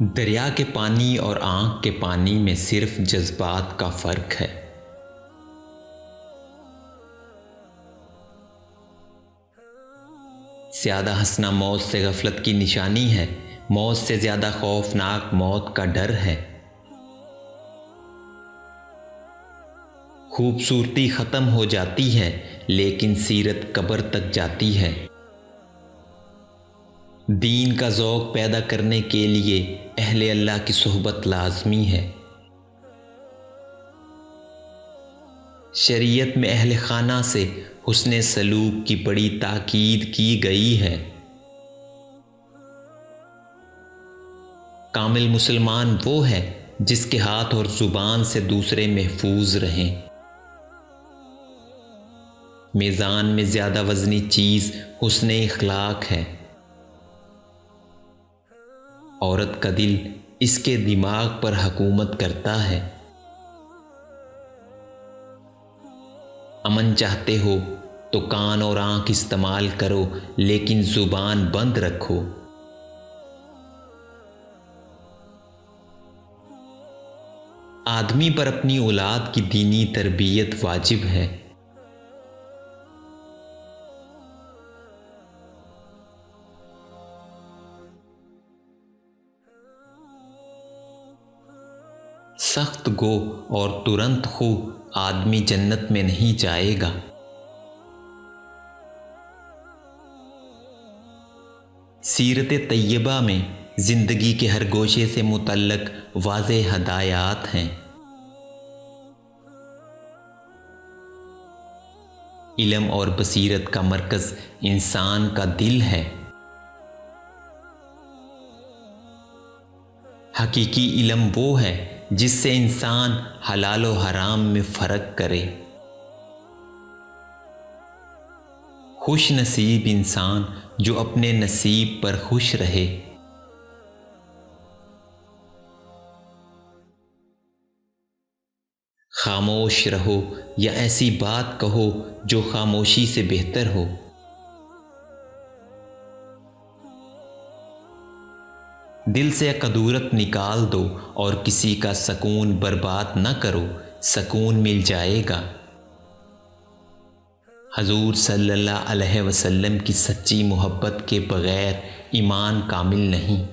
دریا کے پانی اور آنکھ کے پانی میں صرف جذبات کا فرق ہے۔ زیادہ ہنسنا موت سے غفلت کی نشانی ہے، موت سے زیادہ خوفناک موت کا ڈر ہے۔ خوبصورتی ختم ہو جاتی ہے لیکن سیرت قبر تک جاتی ہے۔ دین کا ذوق پیدا کرنے کے لیے اہل اللہ کی صحبت لازمی ہے۔ شریعت میں اہل خانہ سے حسن سلوک کی بڑی تاکید کی گئی ہے۔ کامل مسلمان وہ ہے جس کے ہاتھ اور زبان سے دوسرے محفوظ رہیں۔ میزان میں زیادہ وزنی چیز حسن اخلاق ہے۔ عورت کا دل اس کے دماغ پر حکومت کرتا ہے۔ امن چاہتے ہو تو کان اور آنکھ استعمال کرو لیکن زبان بند رکھو۔ آدمی پر اپنی اولاد کی دینی تربیت واجب ہے۔ سخت گو اور ترنت خو آدمی جنت میں نہیں جائے گا۔ سیرت طیبہ میں زندگی کے ہر گوشے سے متعلق واضح ہدایات ہیں۔ علم اور بصیرت کا مرکز انسان کا دل ہے۔ حقیقی علم وہ ہے جس سے انسان حلال و حرام میں فرق کرے۔ خوش نصیب انسان جو اپنے نصیب پر خوش رہے۔ خاموش رہو یا ایسی بات کہو جو خاموشی سے بہتر ہو۔ دل سے کدورت نکال دو اور کسی کا سکون برباد نہ کرو، سکون مل جائے گا۔ حضور صلی اللہ علیہ وسلم کی سچی محبت کے بغیر ایمان کامل نہیں۔